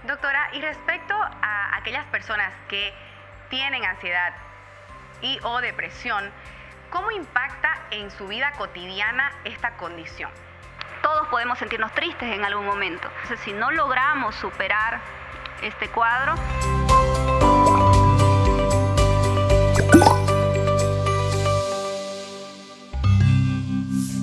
Doctora, y respecto a aquellas personas que tienen ansiedad y o depresión, ¿cómo impacta en su vida cotidiana esta condición? Todos podemos sentirnos tristes en algún momento. Entonces, si no logramos superar este cuadro,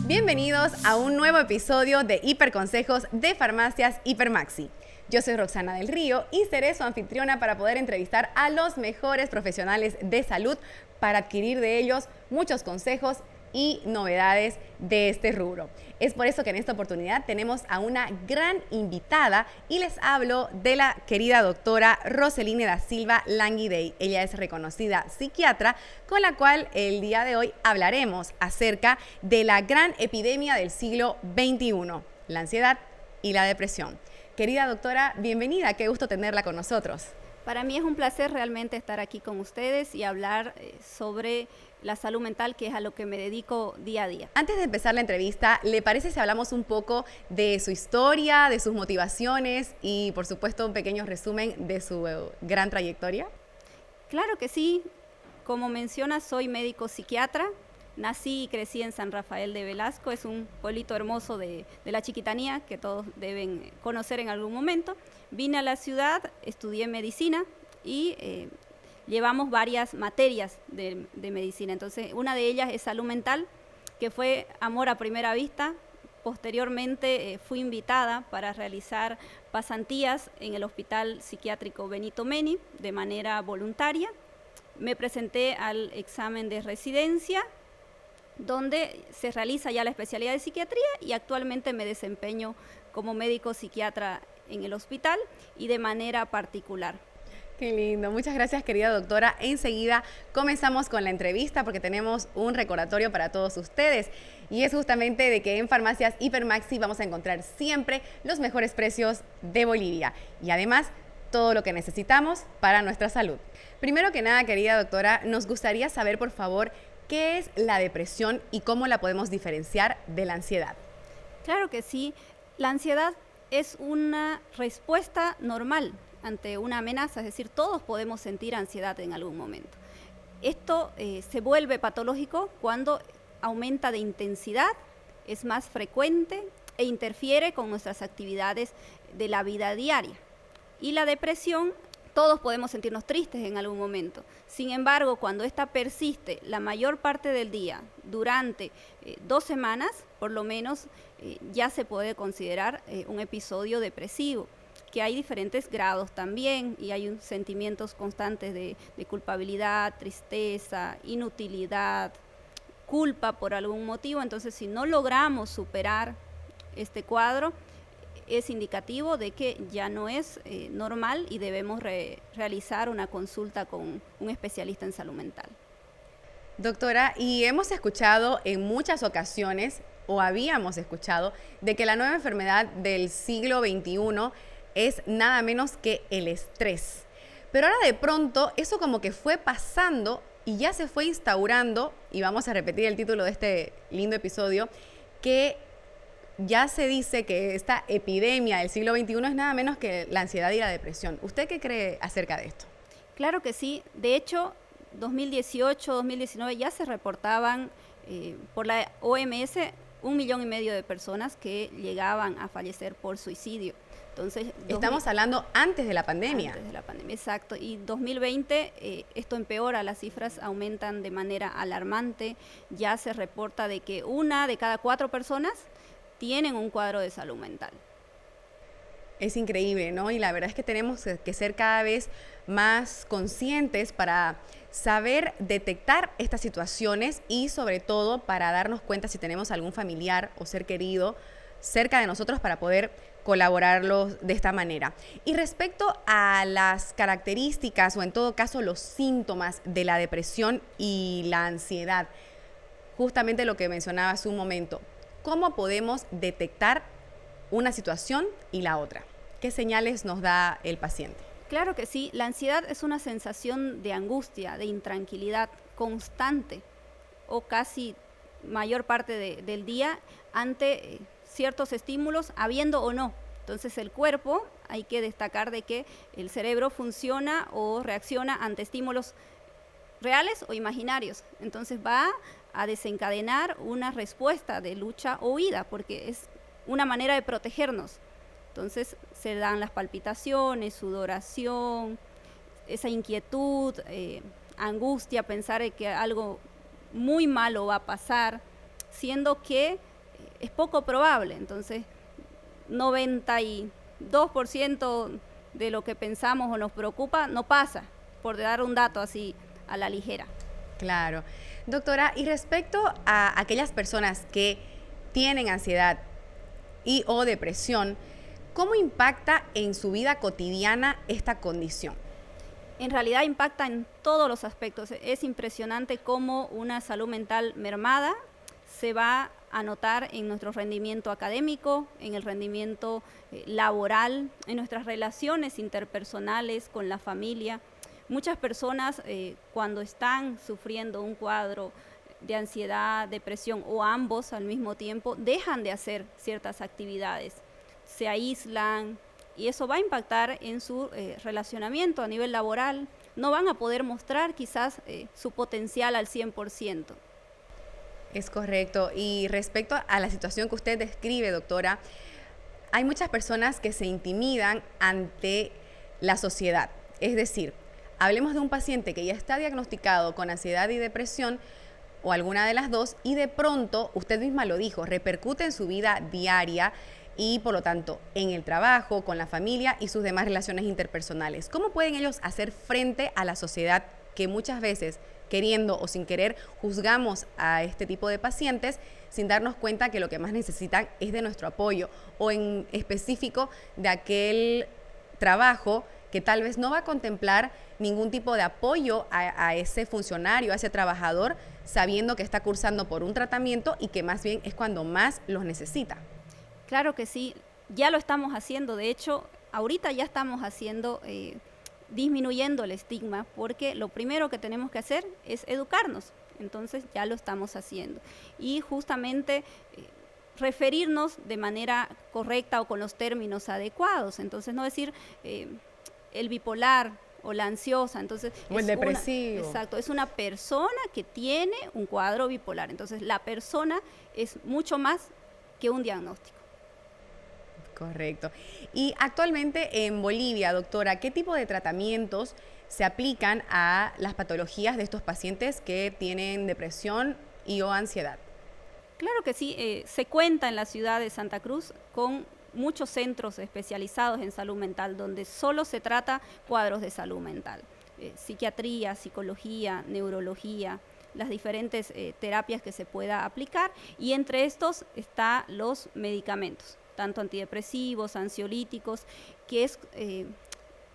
Bienvenidos a un nuevo episodio de Hiperconsejos de Farmacias Hipermaxi. Yo soy Roxana del Río y seré su anfitriona para poder entrevistar a los mejores profesionales de salud para adquirir de ellos muchos consejos y novedades de este rubro. Es por eso que en esta oportunidad tenemos a una gran invitada y les hablo de la querida doctora Roseline da Silva Languidey. Ella es reconocida psiquiatra con la cual el día de hoy hablaremos acerca de la gran epidemia del siglo XXI, la ansiedad y la depresión. Querida doctora, bienvenida, qué gusto tenerla con nosotros. para mí es un placer realmente estar aquí con ustedes y hablar sobre la salud mental, que es a lo que me dedico día a día. Antes de empezar la entrevista, ¿le parece si hablamos un poco de su historia, de sus motivaciones y, por supuesto, un pequeño resumen de su gran trayectoria? Claro que sí. Como menciona, soy médico psiquiatra. Nací y crecí en San Rafael de Velasco, es un pueblito hermoso de la Chiquitanía que todos deben conocer en algún momento. Vine a la ciudad, estudié medicina y llevamos varias materias de medicina. Entonces, una de ellas es salud mental, que fue amor a primera vista. Posteriormente fui invitada para realizar pasantías en el Hospital Psiquiátrico Benito Meni de manera voluntaria. Me presenté al examen de residencia, donde se realiza ya la especialidad de psiquiatría, y actualmente me desempeño como médico psiquiatra en el hospital y de manera particular. Qué lindo, muchas gracias querida doctora. Enseguida comenzamos con la entrevista porque tenemos un recordatorio para todos ustedes y es justamente de que en Farmacias Hipermaxi vamos a encontrar siempre los mejores precios de Bolivia y además todo lo que necesitamos para nuestra salud. Primero que nada, querida doctora, nos gustaría saber por favor ¿qué es la depresión y cómo la podemos diferenciar de la ansiedad? Claro que sí. La ansiedad es una respuesta normal ante una amenaza, es decir, todos podemos sentir ansiedad en algún momento. Esto se vuelve patológico cuando aumenta de intensidad, es más frecuente e interfiere con nuestras actividades de la vida diaria. Y la depresión, todos podemos sentirnos tristes en algún momento. Sin embargo, cuando esta persiste la mayor parte del día, durante 2 semanas, por lo menos, ya se puede considerar un episodio depresivo, que hay diferentes grados también, y hay sentimientos constantes de culpabilidad, tristeza, inutilidad, culpa por algún motivo. Entonces, si no logramos superar este cuadro, es indicativo de que ya no es normal y debemos realizar una consulta con un especialista en salud mental. Doctora, y hemos escuchado en muchas ocasiones, o habíamos escuchado, de que la nueva enfermedad del siglo XXI es nada menos que el estrés. Pero ahora de pronto eso como que fue pasando y ya se fue instaurando, y vamos a repetir el título de este lindo episodio, que ya se dice que esta epidemia del siglo XXI es nada menos que la ansiedad y la depresión. ¿Usted qué cree acerca de esto? Claro que sí. De hecho, 2018, 2019 ya se reportaban por la OMS 1,5 millones de personas que llegaban a fallecer por suicidio. Entonces, estamos hablando antes de la pandemia. Antes de la pandemia, exacto. Y 2020 esto empeora, las cifras aumentan de manera alarmante. Ya se reporta de que 1 de cada 4 personas tienen un cuadro de salud mental. Es increíble, ¿no? Y la verdad es que tenemos que ser cada vez más conscientes para saber detectar estas situaciones y sobre todo para darnos cuenta si tenemos algún familiar o ser querido cerca de nosotros para poder colaborarlos de esta manera. Y respecto a las características o en todo caso los síntomas de la depresión y la ansiedad, justamente lo que mencionaba hace un momento, ¿cómo podemos detectar una situación y la otra? ¿Qué señales nos da el paciente? Claro que sí, la ansiedad es una sensación de angustia, de intranquilidad constante o casi mayor parte del día ante ciertos estímulos, habiendo o no. Entonces el cuerpo hay que destacar de que el cerebro funciona o reacciona ante estímulos reales o imaginarios. Entonces va a desencadenar una respuesta de lucha o huida, porque es una manera de protegernos. Entonces se dan las palpitaciones, sudoración, esa inquietud, angustia, pensar en que algo muy malo va a pasar, siendo que es poco probable. Entonces 92% de lo que pensamos o nos preocupa no pasa, por dar un dato así a la ligera. Claro. Doctora, y respecto a aquellas personas que tienen ansiedad y o depresión, ¿cómo impacta en su vida cotidiana esta condición? En realidad impacta en todos los aspectos. Es impresionante cómo una salud mental mermada se va a notar en nuestro rendimiento académico, en el rendimiento laboral, en nuestras relaciones interpersonales con la familia. Muchas personas cuando están sufriendo un cuadro de ansiedad, depresión o ambos al mismo tiempo, dejan de hacer ciertas actividades, se aíslan y eso va a impactar en su relacionamiento a nivel laboral. No van a poder mostrar quizás su potencial al 100%. Es correcto. Y respecto a la situación que usted describe, doctora, hay muchas personas que se intimidan ante la sociedad. Es decir, hablemos de un paciente que ya está diagnosticado con ansiedad y depresión o alguna de las dos y de pronto, usted misma lo dijo, repercute en su vida diaria y por lo tanto en el trabajo, con la familia y sus demás relaciones interpersonales. ¿Cómo pueden ellos hacer frente a la sociedad que muchas veces, queriendo o sin querer, juzgamos a este tipo de pacientes sin darnos cuenta que lo que más necesitan es de nuestro apoyo o en específico de aquel trabajo que tal vez no va a contemplar ningún tipo de apoyo a ese funcionario, a ese trabajador, sabiendo que está cursando por un tratamiento y que más bien es cuando más los necesita? Claro que sí, ya lo estamos haciendo. De hecho, ahorita ya estamos haciendo, disminuyendo el estigma, porque lo primero que tenemos que hacer es educarnos. Entonces ya lo estamos haciendo. Y justamente referirnos de manera correcta o con los términos adecuados. Entonces no decir el bipolar o la ansiosa, entonces o el depresivo. Exacto, es una persona que tiene un cuadro bipolar. Entonces la persona es mucho más que un diagnóstico. Correcto. Y actualmente en Bolivia, doctora, ¿qué tipo de tratamientos se aplican a las patologías de estos pacientes que tienen depresión y o ansiedad? Claro que sí, se cuenta en la ciudad de Santa Cruz con muchos centros especializados en salud mental, donde solo se trata cuadros de salud mental, psiquiatría, psicología, neurología, las diferentes terapias que se pueda aplicar, y entre estos están los medicamentos, tanto antidepresivos, ansiolíticos, que es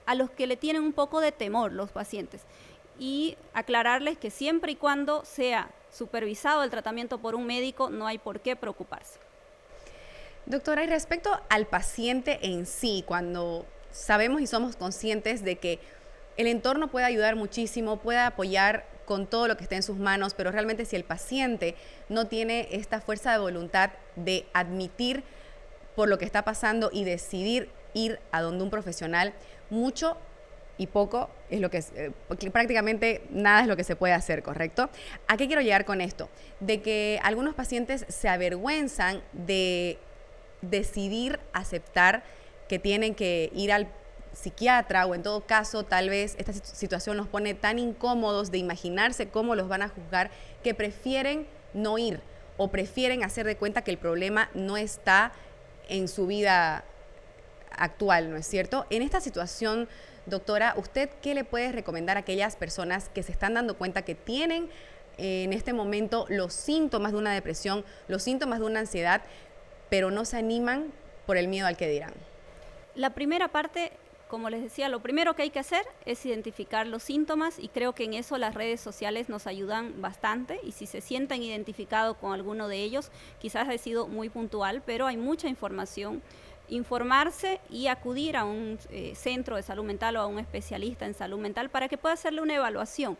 a los que le tienen un poco de temor los pacientes. Y aclararles que siempre y cuando sea supervisado el tratamiento por un médico, no hay por qué preocuparse. Doctora, y respecto al paciente en sí, cuando sabemos y somos conscientes de que el entorno puede ayudar muchísimo, puede apoyar con todo lo que esté en sus manos, pero realmente si el paciente no tiene esta fuerza de voluntad de admitir por lo que está pasando y decidir ir a donde un profesional, mucho y poco es lo que prácticamente nada es lo que se puede hacer, ¿correcto? ¿A qué quiero llegar con esto? De que algunos pacientes se avergüenzan de decidir aceptar que tienen que ir al psiquiatra, o en todo caso tal vez esta situación los pone tan incómodos de imaginarse cómo los van a juzgar, que prefieren no ir o prefieren hacer de cuenta que el problema no está en su vida actual, ¿no es cierto? En esta situación, doctora, ¿usted qué le puede recomendar a aquellas personas que se están dando cuenta que tienen en este momento los síntomas de una depresión, los síntomas de una ansiedad, pero no se animan por el miedo al que dirán? La primera parte, como les decía, lo primero que hay que hacer es identificar los síntomas, y creo que en eso las redes sociales nos ayudan bastante, y si se sienten identificados con alguno de ellos, quizás ha sido muy puntual, pero hay mucha información. Informarse y acudir a un centro de salud mental o a un especialista en salud mental para que pueda hacerle una evaluación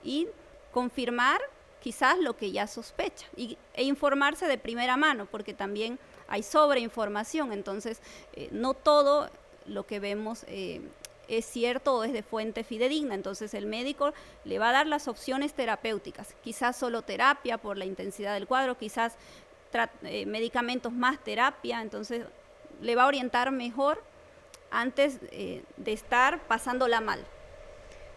y confirmar quizás lo que ya sospecha, e informarse de primera mano, porque también hay sobreinformación. Entonces no todo lo que vemos es cierto o es de fuente fidedigna. Entonces el médico le va a dar las opciones terapéuticas, quizás solo terapia por la intensidad del cuadro, quizás medicamentos más terapia, entonces le va a orientar mejor antes de estar pasándola mal.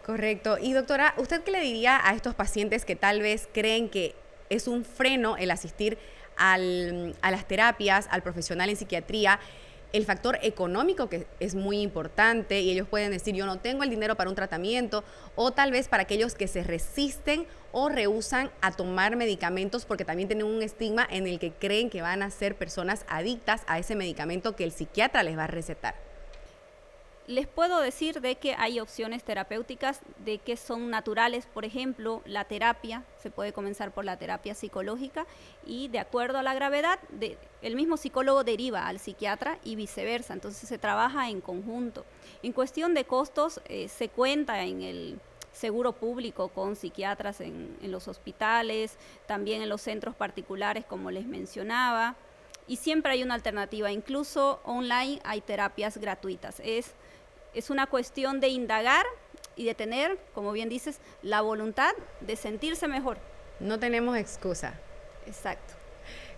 Correcto. Y doctora, ¿usted qué le diría a estos pacientes que tal vez creen que es un freno el asistir a las terapias, al profesional en psiquiatría, el factor económico que es muy importante y ellos pueden decir yo no tengo el dinero para un tratamiento, o tal vez para aquellos que se resisten o rehúsan a tomar medicamentos porque también tienen un estigma en el que creen que van a ser personas adictas a ese medicamento que el psiquiatra les va a recetar? Les puedo decir de que hay opciones terapéuticas de que son naturales, por ejemplo, la terapia, se puede comenzar por la terapia psicológica y de acuerdo a la gravedad, el mismo psicólogo deriva al psiquiatra y viceversa, entonces se trabaja en conjunto. En cuestión de costos, se cuenta en el seguro público con psiquiatras en los hospitales, también en los centros particulares, como les mencionaba, y siempre hay una alternativa, incluso online hay terapias gratuitas. Es una cuestión de indagar y de tener, como bien dices, la voluntad de sentirse mejor. No tenemos excusa. Exacto.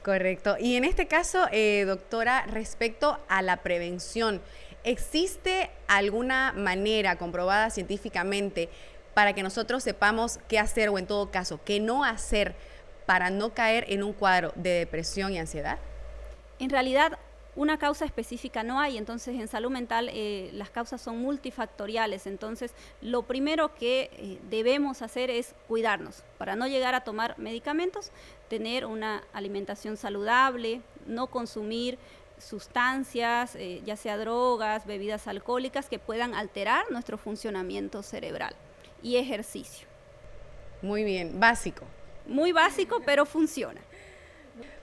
Correcto. Y en este caso, doctora, respecto a la prevención, ¿existe alguna manera comprobada científicamente para que nosotros sepamos qué hacer o en todo caso, qué no hacer para no caer en un cuadro de depresión y ansiedad? En realidad, una causa específica no hay, entonces en salud mental las causas son multifactoriales, entonces lo primero que debemos hacer es cuidarnos para no llegar a tomar medicamentos, tener una alimentación saludable, no consumir sustancias, ya sea drogas, bebidas alcohólicas que puedan alterar nuestro funcionamiento cerebral, y ejercicio. Muy bien, básico. Muy básico, pero funciona.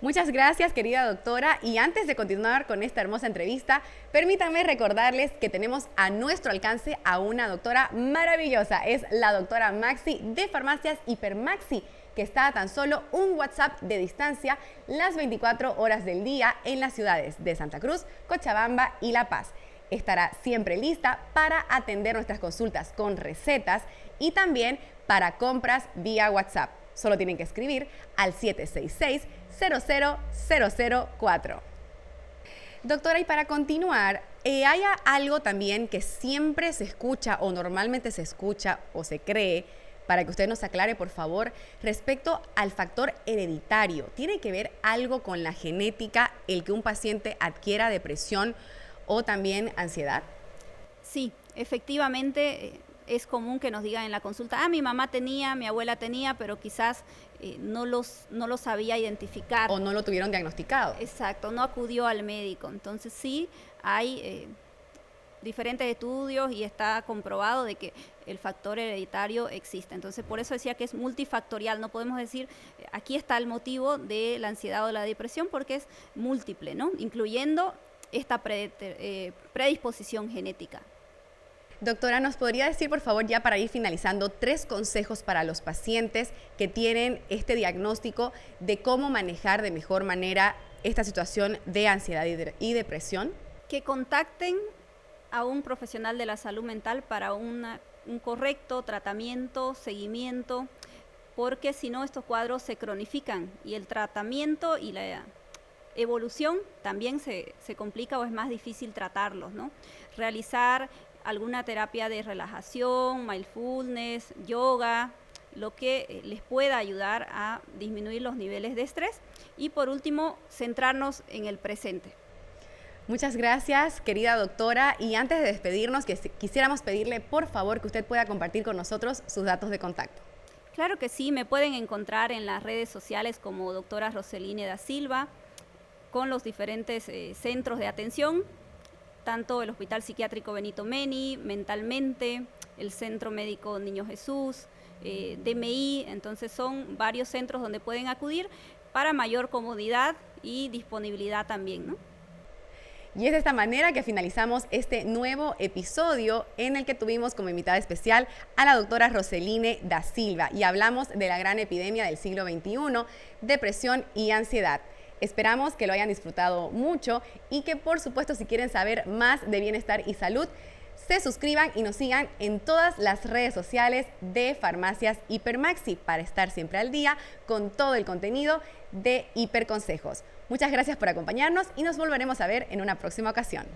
Muchas gracias, querida doctora. Y antes de continuar con esta hermosa entrevista, permítanme recordarles que tenemos a nuestro alcance a una doctora maravillosa. Es la doctora Maxi de Farmacias Hipermaxi, que está a tan solo un WhatsApp de distancia las 24 horas del día en las ciudades de Santa Cruz, Cochabamba y La Paz. Estará siempre lista para atender nuestras consultas con recetas y también para compras vía WhatsApp. Solo tienen que escribir al 766-00004. Doctora, y para continuar, ¿hay algo también que siempre se escucha o normalmente se escucha o se cree, para que usted nos aclare, por favor, respecto al factor hereditario? ¿Tiene que ver algo con la genética el que un paciente adquiera depresión o también ansiedad? Sí, efectivamente. Es común que nos digan en la consulta, mi mamá tenía, mi abuela tenía, pero quizás no los sabía identificar. O no lo tuvieron diagnosticado. Exacto, no acudió al médico. Entonces sí, hay diferentes estudios y está comprobado de que el factor hereditario existe. Entonces por eso decía que es multifactorial. No podemos decir, aquí está el motivo de la ansiedad o la depresión, porque es múltiple, ¿no? Incluyendo esta predisposición genética. Doctora, ¿nos podría decir, por favor, ya para ir finalizando, 3 consejos para los pacientes que tienen este diagnóstico de cómo manejar de mejor manera esta situación de ansiedad y depresión? Que contacten a un profesional de la salud mental para un correcto tratamiento, seguimiento, porque si no estos cuadros se cronifican y el tratamiento y la evolución también se complica o es más difícil tratarlos, ¿no? Realizar alguna terapia de relajación, mindfulness, yoga, lo que les pueda ayudar a disminuir los niveles de estrés. Y por último, centrarnos en el presente. Muchas gracias, querida doctora. Y antes de despedirnos, quisiéramos pedirle, por favor, que usted pueda compartir con nosotros sus datos de contacto. Claro que sí, me pueden encontrar en las redes sociales como doctora Roseline da Silva, con los diferentes centros de atención, tanto el Hospital Psiquiátrico Benito Meni, Mentalmente, el Centro Médico Niño Jesús, DMI, entonces son varios centros donde pueden acudir para mayor comodidad y disponibilidad también, ¿no? Y es de esta manera que finalizamos este nuevo episodio en el que tuvimos como invitada especial a la doctora Roseline da Silva y hablamos de la gran epidemia del siglo XXI, depresión y ansiedad. Esperamos que lo hayan disfrutado mucho y que, por supuesto, si quieren saber más de bienestar y salud, se suscriban y nos sigan en todas las redes sociales de Farmacias Hipermaxi para estar siempre al día con todo el contenido de Hiperconsejos. Muchas gracias por acompañarnos y nos volveremos a ver en una próxima ocasión.